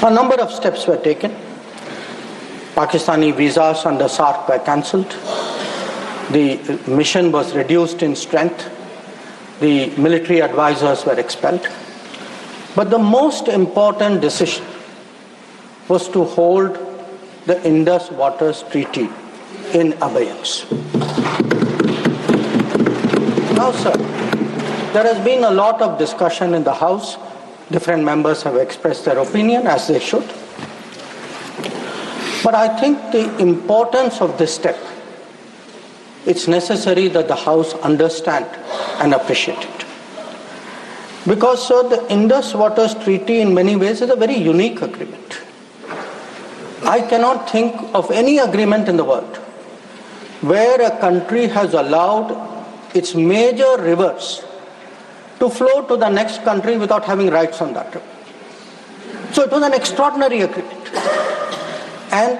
A number of steps were taken. Pakistani visas under SARC were cancelled. The mission was reduced in strength. The military advisors were expelled. But the most important decision was to hold the Indus Waters Treaty in abeyance. Now, sir, there has been a lot of discussion in the House. Different members have expressed their opinion, as they should. But I think the importance of this step, it's necessary that the House understand and appreciate it. Because, sir, the Indus Waters Treaty in many ways is a very unique agreement. I cannot think of any agreement in the world where a country has allowed its major rivers to flow to the next country without having rights on that river. So it was an extraordinary agreement. And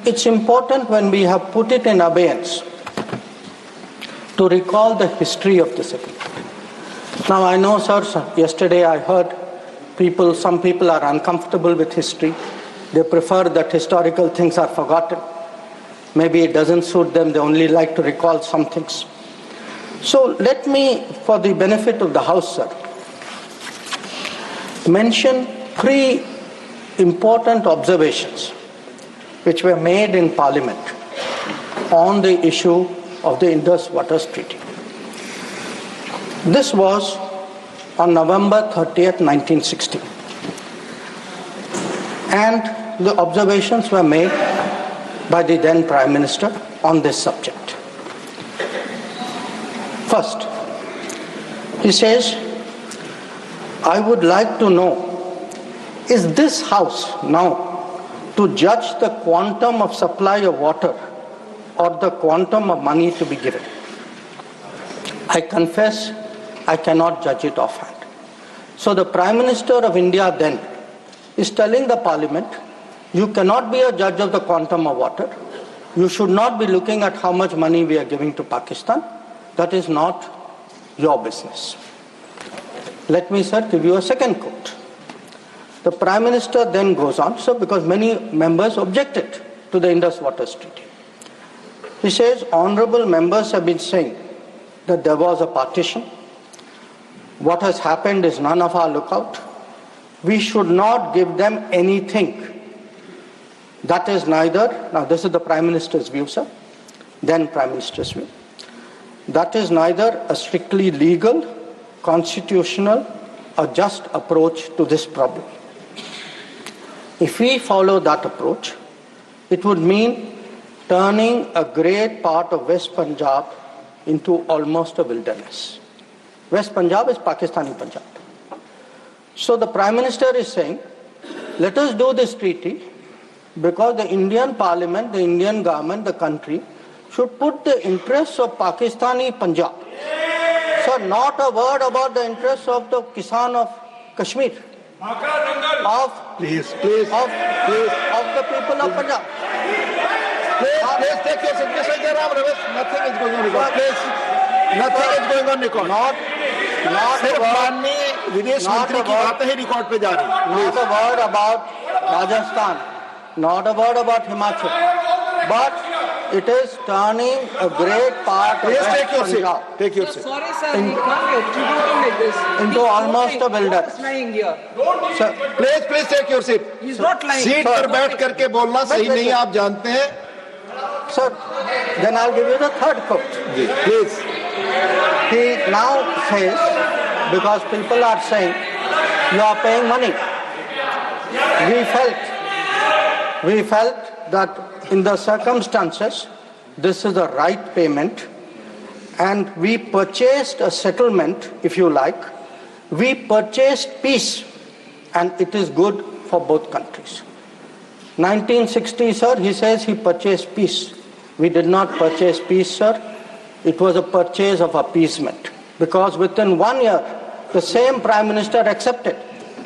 it's important when we have put it in abeyance to recall the history of this agreement. Now I know, sir, yesterday I heard some people are uncomfortable with history. They prefer that historical things are forgotten. Maybe it doesn't suit them, they only like to recall some things. So let me, for the benefit of the House, sir, mention 3 important observations which were made in Parliament on the issue of the Indus Waters Treaty. This was on November 30th, 1960. And the observations were made by the then Prime Minister on this subject. First, he says, I would like to know, is this House now to judge the quantum of supply of water or the quantum of money to be given? I confess I cannot judge it offhand. So the Prime Minister of India then is telling the Parliament, you cannot be a judge of the quantum of water. You should not be looking at how much money we are giving to Pakistan. That is not your business. Let me, sir, give you a second quote. The Prime Minister then goes on, sir, because many members objected to the Indus Waters Treaty. He says, honorable members have been saying that there was a partition. What has happened is none of our lookout. We should not give them anything. That is neither, now this is the Prime Minister's view, sir, then Prime Minister's view. That is neither a strictly legal, constitutional, or just approach to this problem. If we follow that approach, it would mean turning a great part of West Punjab into almost a wilderness. West Punjab is Pakistani Punjab. So the Prime Minister is saying, let us do this treaty because the Indian Parliament, the Indian government, the country should put the interests of Pakistani Punjab. So not a word about the interests of the Kisan of Kashmir, of the people of Punjab. Please take your seat. Nothing is going on record. Please, nothing is going on record. सिर्फ माननीय विदेश मंत्री की बातें ही record पे जा रही हैं. Not a word about Rajasthan, not a word about Himachal, but it is turning a great part of West Punjab. Take your seat. Sorry, sir, we can't execute like this. Into almost a wilderness. He's lying here. Sir, Please take your seat. He's not lying. Seat पर बैठ करके बोलना सही नहीं है, आप जानते हैं. sir, then I'll give you the third quote. Please. He now says, because people are saying, you are paying money. We felt that in the circumstances, this is the right payment, and we purchased a settlement, if you like. We purchased peace, and it is good for both countries. 1960, sir, he says he purchased peace. We did not purchase peace, sir. It was a purchase of appeasement, because within 1 year, the same Prime Minister accepted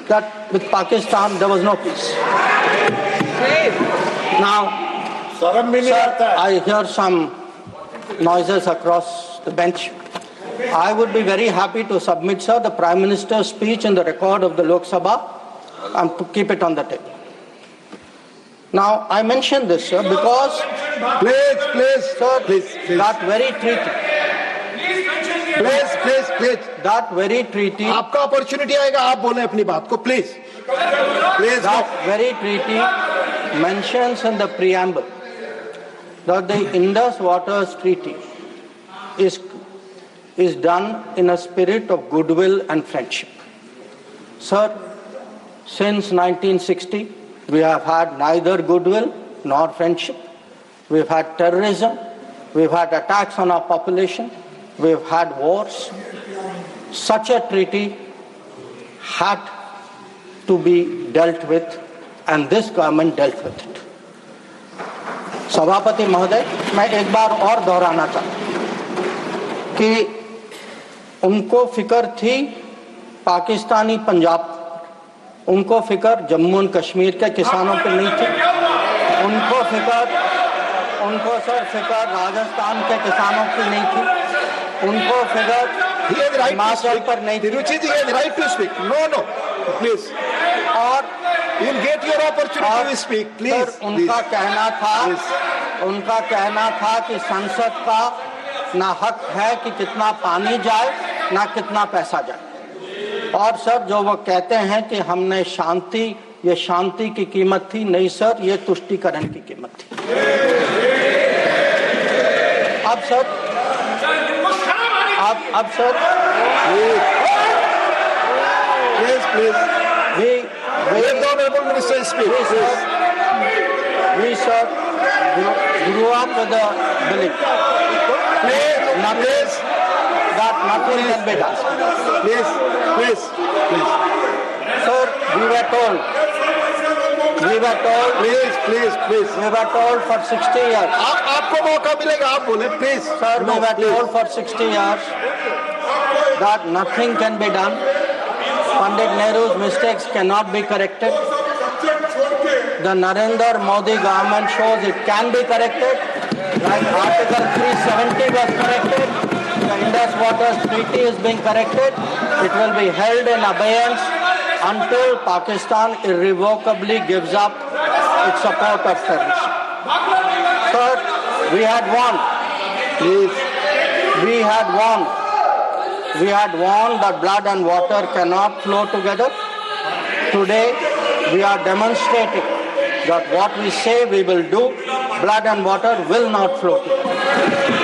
that with Pakistan there was no peace. Now, sir, I hear some noises across the bench. I would be very happy to submit, sir, the Prime Minister's speech in the record of the Lok Sabha and keep it on the table. Now, I mention this, sir, because, Please, sir, please. that very treaty, Please. that very treaty, आपका opportunity आएगा, आप बोले अपनी बात को, please. that very treaty mentions in the preamble that the Indus Waters Treaty is done in a spirit of goodwill and friendship. Sir, since 1960, we have had neither goodwill nor friendship. We've had terrorism, we've had attacks on our population, we've had wars. Such a treaty had to be dealt with, and this government dealt with it. सभापति महोदय, मैं एक बार और दोहराना चाहता हूं कि उनको फिक्र थी पाकिस्तानी पंजाब, उनको फिक्र जम्मू और कश्मीर के किसानों पर नहीं थी, उनको सर फिक्र राजस्थान के किसानों की नहीं थी, उनको फिक्र हिमाचल पर नहीं थी. Ruchi ji has right to speak. No, please. और You'll get your opportunity to speak. Please. Sir, उनका कहना था कि संसद का ना हक है कि कितना पानी जाए ना कितना पैसा जाए. और सर, जो वो कहते हैं कि हमने ये शांति की कीमत थी, नहीं सर, ये तुष्टीकरण की कीमत थी. अब sir Please. Let the honorable minister speak. We sir grew up with the belief that nothing can be done. Please. Sir, we were told. Please. We were told for 60 years. आपको मौका मिलेगा, आप बोले, please. Sir, we were told for 60 years that nothing can be done. Pandit Nehru's mistakes cannot be corrected. The Narendra Modi government shows it can be corrected. Like Article 370 was corrected. The Indus Waters Treaty is being corrected. It will be held in abeyance until Pakistan irrevocably gives up its support of terrorism. Sir, we had won. Please. We had warned that blood and water cannot flow together. Today, we are demonstrating that what we say we will do, blood and water will not flow together.